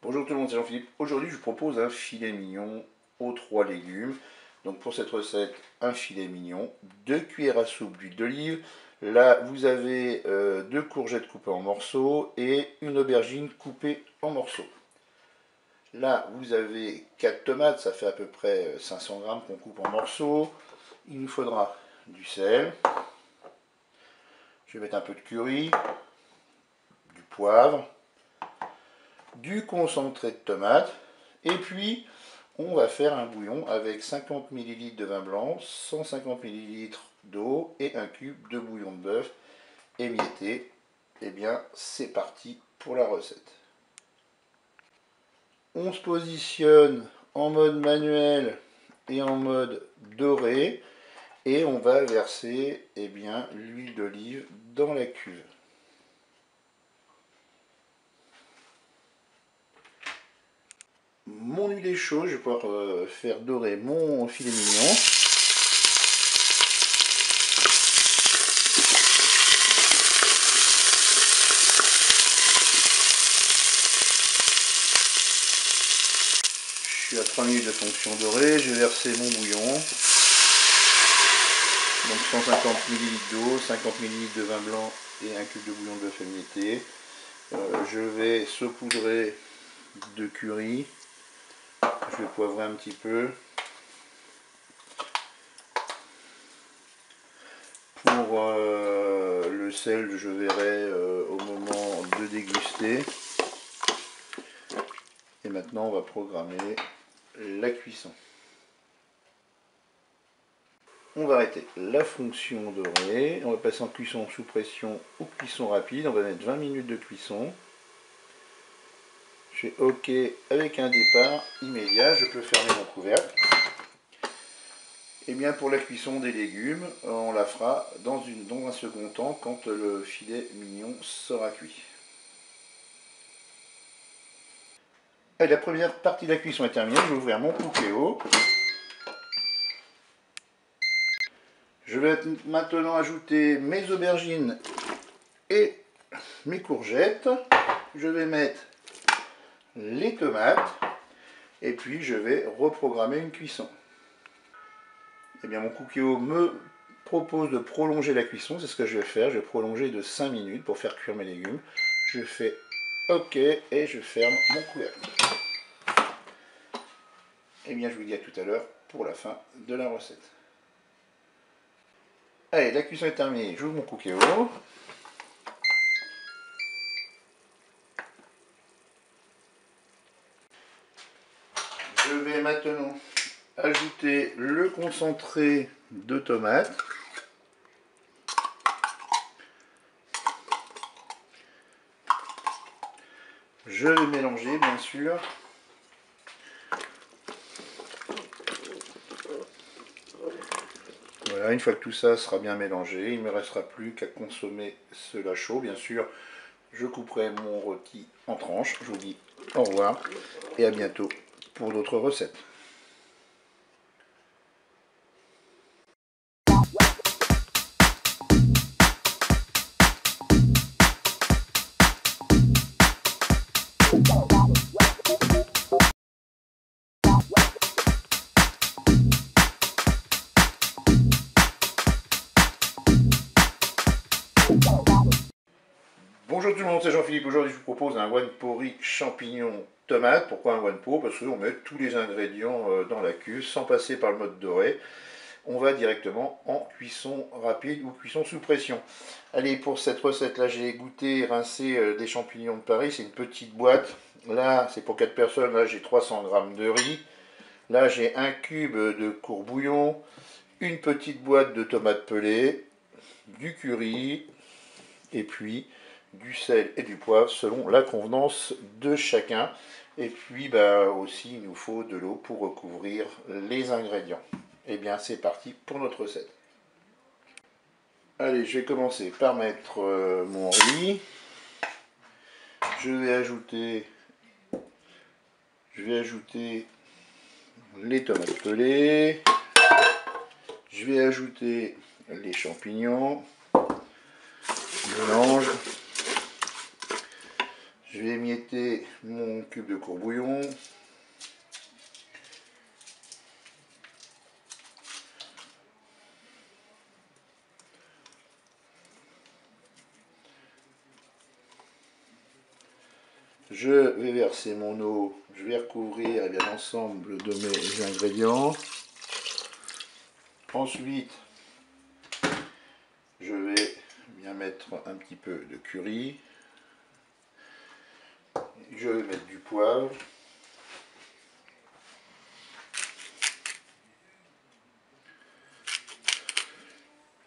Bonjour tout le monde, c'est Jean-Philippe. Aujourd'hui, je vous propose un filet mignon aux 3 légumes. Donc pour cette recette, un filet mignon, 2 cuillères à soupe d'huile d'olive. Là, vous avez 2 courgettes coupées en morceaux et une aubergine coupée en morceaux. Là, vous avez 4 tomates, ça fait à peu près 500 grammes qu'on coupe en morceaux. Il nous faudra du sel. Je vais mettre un peu de curry, du poivre, du concentré de tomate, et puis on va faire un bouillon avec 50 ml de vin blanc, 150 ml d'eau et un cube de bouillon de bœuf émietté. Et bien c'est parti pour la recette. On se positionne en mode manuel et en mode doré et on va verser l'huile d'olive dans la cuve. Mon huile est chaude, je vais pouvoir faire dorer mon filet mignon. Je suis à 3 minutes de fonction dorée, je vais verser mon bouillon. Donc 150 ml d'eau, 50 ml de vin blanc et un cube de bouillon de bœuf émietté. Je vais saupoudrer de curry. Je vais poivrer un petit peu. Pour le sel, je verrai au moment de déguster. Et maintenant, on va programmer la cuisson. On va arrêter la fonction dorée. On va passer en cuisson sous pression ou cuisson rapide. On va mettre 20 minutes de cuisson. Je fais OK avec un départ immédiat. Je peux fermer mon couvercle. Et bien pour la cuisson des légumes, on la fera dans un second temps quand le filet mignon sera cuit. Allez, la première partie de la cuisson est terminée. Je vais ouvrir mon Cookéo. Je vais maintenant ajouter mes aubergines et mes courgettes. Je vais mettre les tomates et puis je vais reprogrammer une cuisson. Eh bien, mon Cookéo me propose de prolonger la cuisson, c'est ce que je vais faire. Je vais prolonger de 5 minutes pour faire cuire mes légumes. Je fais OK et je ferme mon couvercle. Eh bien, je vous dis à tout à l'heure pour la fin de la recette. Allez, la cuisson est terminée. J'ouvre mon Cookéo. Je vais maintenant ajouter le concentré de tomate. Je vais mélanger, bien sûr. Voilà, une fois que tout ça sera bien mélangé, il ne me restera plus qu'à consommer cela chaud. Bien sûr, je couperai mon rôti en tranches. Je vous dis au revoir et à bientôt pour d'autres recettes. Bonjour tout le monde, c'est Jean-Philippe. Aujourd'hui, je vous propose un wanpo-riz champignons tomate. Pourquoi un wanpo? Parce qu'on met tous les ingrédients dans la cuve sans passer par le mode doré. On va directement en cuisson rapide ou cuisson sous pression. Allez, pour cette recette-là, j'ai égoutter et rincé des champignons de Paris. C'est une petite boîte. Là, c'est pour 4 personnes. Là, j'ai 300 g de riz. Là, j'ai un cube de courbouillon, une petite boîte de tomates pelées, du curry, et puis du sel et du poivre selon la convenance de chacun. Et puis aussi il nous faut de l'eau pour recouvrir les ingrédients. Et bien c'est parti pour notre recette. Allez, je vais commencer par mettre mon riz. Je vais ajouter les tomates pelées. Je vais ajouter les champignons. Je mélange. Je vais émietter mon cubes de courbouillon. Je vais verser mon eau, je vais recouvrir l'ensemble de mes ingrédients. Ensuite, je vais bien mettre un petit peu de curry. Je vais mettre du poivre.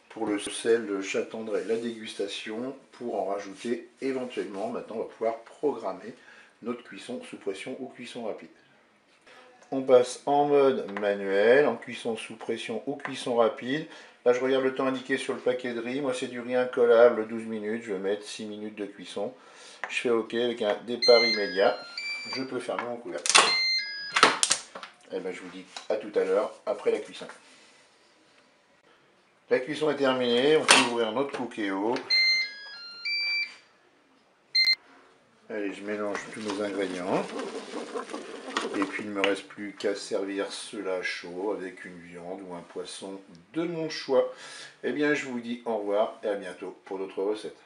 Pour le sel, j'attendrai la dégustation pour en rajouter éventuellement. Maintenant, on va pouvoir programmer notre cuisson sous pression ou cuisson rapide. On passe en mode manuel, en cuisson sous pression ou cuisson rapide. Là, je regarde le temps indiqué sur le paquet de riz. Moi, c'est du riz incollable, 12 minutes. Je vais mettre 6 minutes de cuisson. Je fais OK avec un départ immédiat. Je peux fermer mon couvercle. Et bien, je vous dis à tout à l'heure, après la cuisson. La cuisson est terminée. On peut ouvrir notre Cookéo. Allez, je mélange tous nos ingrédients. Et puis il ne me reste plus qu'à servir cela chaud avec une viande ou un poisson de mon choix. Eh bien, je vous dis au revoir et à bientôt pour d'autres recettes.